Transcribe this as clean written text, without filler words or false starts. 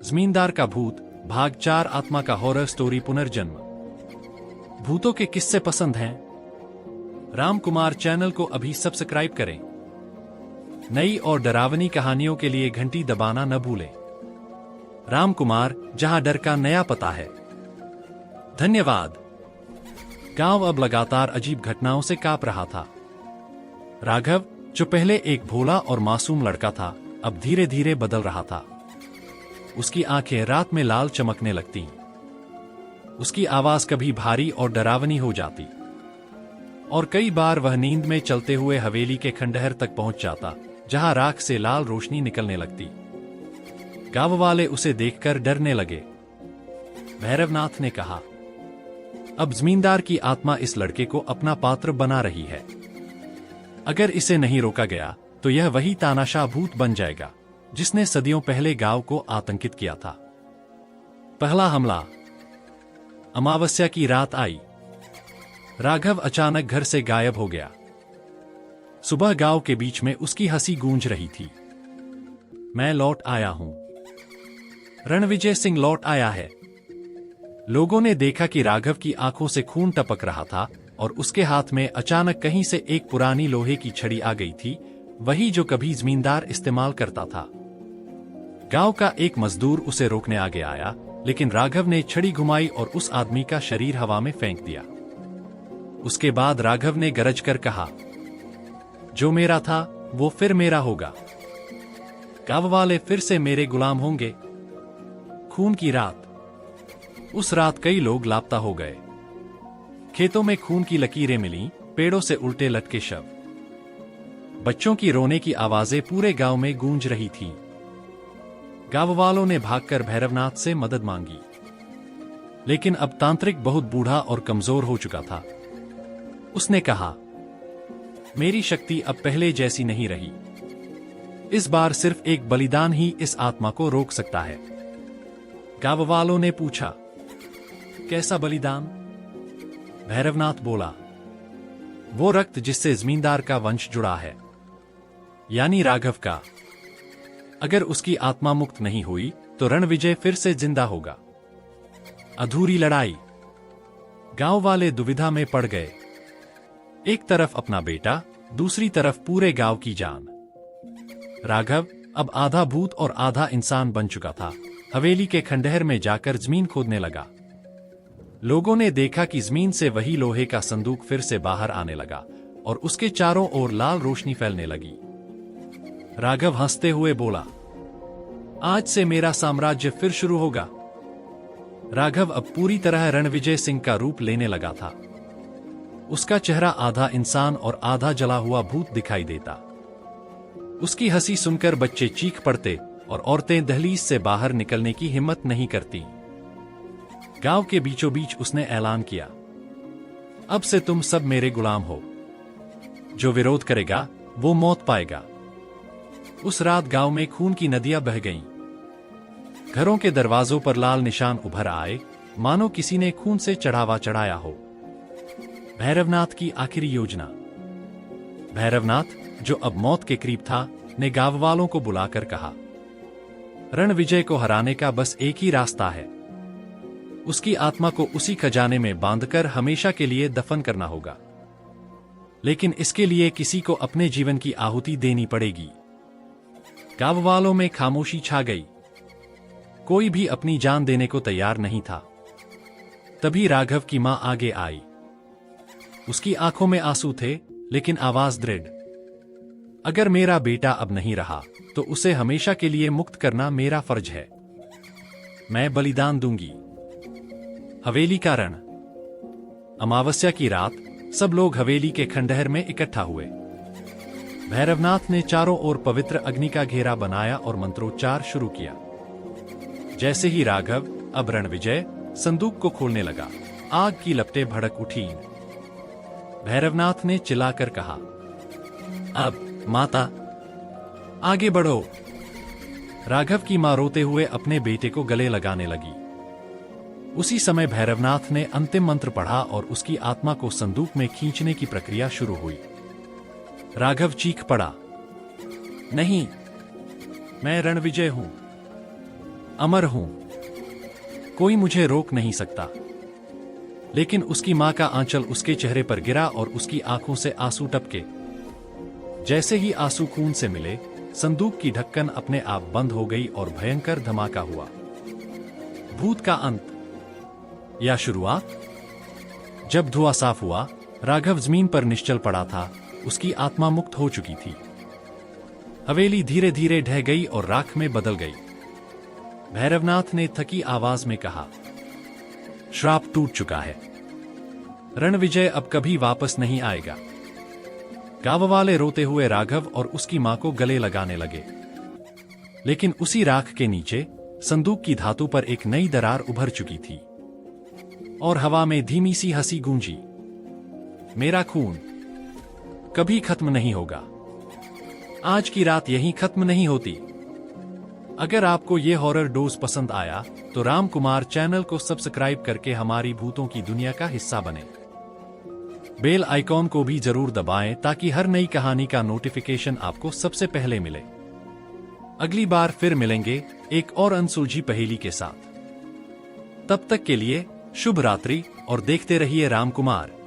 जमींदार का भूत भाग 4 आत्मा का हॉरर स्टोरी पुनर्जन्म। भूतों के किस्से पसंद हैं? राम कुमार चैनल को अभी सब्सक्राइब करें। नई और डरावनी कहानियों के लिए घंटी दबाना न भूलें। राम कुमार, जहां डर का नया पता है। धन्यवाद। गांव अब लगातार अजीब घटनाओं से कांप रहा था। राघव, जो पहले एक भोला और मासूम लड़का था, अब धीरे धीरे बदल रहा था। उसकी आंखें रात में लाल चमकने लगती। उसकी आवाज कभी भारी और डरावनी हो जाती, और कई बार वह नींद में चलते हुए हवेली के खंडहर तक पहुंच जाता, जहां राख से लाल रोशनी निकलने लगती। गांव वाले उसे देखकर डरने लगे। भैरवनाथ ने कहा, अब जमींदार की आत्मा इस लड़के को अपना पात्र बना रही है। अगर इसे नहीं रोका गया तो यह वही तानाशाह भूत बन जाएगा जिसने सदियों पहले गांव को आतंकित किया था। पहला हमला। अमावस्या की रात आई। राघव अचानक घर से गायब हो गया। सुबह गांव के बीच में उसकी हंसी गूंज रही थी। मैं लौट आया हूं। रणविजय सिंह लौट आया है। लोगों ने देखा कि राघव की आंखों से खून टपक रहा था और उसके हाथ में अचानक कहीं से एक पुरानी लोहे की छड़ी आ गई थी, वही जो कभी जमींदार इस्तेमाल करता था। गांव का एक मजदूर उसे रोकने आगे आया, लेकिन राघव ने छड़ी घुमाई और उस आदमी का शरीर हवा में फेंक दिया। उसके बाद राघव ने गरज कर कहा, जो मेरा था वो फिर मेरा होगा। गांव वाले फिर से मेरे गुलाम होंगे। खून की रात। उस रात कई लोग लापता हो गए। खेतों में खून की लकीरें मिलीं, पेड़ों से उल्टे लटके शव। बच्चों की रोने की आवाजें पूरे गांव में गूंज रही थीं। गांव वालों ने भागकर भैरवनाथ से मदद मांगी, लेकिन अब तांत्रिक बहुत बूढ़ा और कमजोर हो चुका था। उसने कहा, मेरी शक्ति अब पहले जैसी नहीं रही। इस बार सिर्फ एक बलिदान ही इस आत्मा को रोक सकता है। गांव वालों ने पूछा, कैसा बलिदान? भैरवनाथ बोला, वो रक्त जिससे जमींदार का वंश जुड़ा है, यानी राघव का। अगर उसकी आत्मा मुक्त नहीं हुई तो रणविजय फिर से जिंदा होगा। अधूरी लड़ाई। गांव वाले दुविधा में पड़ गए। एक तरफ अपना बेटा, दूसरी तरफ पूरे गांव की जान। राघव अब आधा भूत और आधा इंसान बन चुका था। हवेली के खंडहर में जाकर जमीन खोदने लगा। लोगों ने देखा कि जमीन से वही लोहे का संदूक फिर से बाहर आने लगा और उसके चारों ओर लाल रोशनी फैलने लगी। राघव हंसते हुए बोला, आज से मेरा साम्राज्य फिर शुरू होगा। राघव अब पूरी तरह रणविजय सिंह का रूप लेने लगा था। उसका चेहरा आधा इंसान और आधा जला हुआ भूत दिखाई देता। उसकी हंसी सुनकर बच्चे चीख पड़ते और औरतें दहलीज से बाहर निकलने की हिम्मत नहीं करती। गांव के बीचों बीच उसने ऐलान किया, अब से तुम सब मेरे गुलाम हो। जो विरोध करेगा वो मौत पाएगा। उस रात गांव में खून की नदियां बह गईं। घरों के दरवाजों पर लाल निशान उभर आए, मानो किसी ने खून से चढ़ावा चढ़ाया हो। भैरवनाथ की आखिरी योजना। भैरवनाथ, जो अब मौत के करीब था, ने गांव वालों को बुलाकर कहा, रणविजय को हराने का बस एक ही रास्ता है। उसकी आत्मा को उसी खजाने में बांधकर हमेशा के लिए दफन करना होगा। लेकिन इसके लिए किसी को अपने जीवन की आहुति देनी पड़ेगी। गांव वालों में खामोशी छा गई। कोई भी अपनी जान देने को तैयार नहीं था। तभी राघव की मां आगे आई। उसकी आंखों में आंसू थे, लेकिन आवाज दृढ़। अगर मेरा बेटा अब नहीं रहा तो उसे हमेशा के लिए मुक्त करना मेरा फर्ज है। मैं बलिदान दूंगी। हवेली का रण। अमावस्या की रात सब लोग हवेली के खंडहर में इकट्ठा हुए। भैरवनाथ ने चारों ओर पवित्र अग्नि का घेरा बनाया और मंत्रोच्चार शुरू किया। जैसे ही राघव, अब रणविजय, संदूक को खोलने लगा, आग की लपटें भड़क उठीं। भैरवनाथ ने चिल्लाकर कहा, अब माता आगे बढ़ो। राघव की मां रोते हुए अपने बेटे को गले लगाने लगी। उसी समय भैरवनाथ ने अंतिम मंत्र पढ़ा और उसकी आत्मा को संदूक में खींचने की प्रक्रिया शुरू हुई। राघव चीख पड़ा, नहीं, मैं रणविजय हूं। अमर हूं, कोई मुझे रोक नहीं सकता। लेकिन उसकी मां का आंचल उसके चेहरे पर गिरा और उसकी आंखों से आंसू टपके। जैसे ही आंसू खून से मिले, संदूक की ढक्कन अपने आप बंद हो गई और भयंकर धमाका हुआ। भूत का अंत या शुरुआत? जब धुआं साफ हुआ, राघव जमीन पर निश्चल पड़ा था। उसकी आत्मा मुक्त हो चुकी थी। हवेली धीरे धीरे ढह गई और राख में बदल गई। भैरवनाथ ने थकी आवाज में कहा, श्राप टूट चुका है। रणविजय अब कभी वापस नहीं आएगा। गांव वाले रोते हुए राघव और उसकी मां को गले लगाने लगे। लेकिन उसी राख के नीचे संदूक की धातु पर एक नई दरार उभर चुकी थी और हवा में धीमी सी हंसी गूंजी। मेरा खून कभी खत्म नहीं होगा। आज की रात यहीं खत्म नहीं होती। अगर आपको ये हॉरर डोज पसंद आया तो राम कुमार चैनल को सब्सक्राइब करके हमारी भूतों की दुनिया का हिस्सा बने। बेल आइकॉन को भी जरूर दबाएं ताकि हर नई कहानी का नोटिफिकेशन आपको सबसे पहले मिले। अगली बार फिर मिलेंगे एक और अनसुलझी पहेली के साथ। तब तक के लिए शुभ रात्रि और देखते रहिए राम कुमार।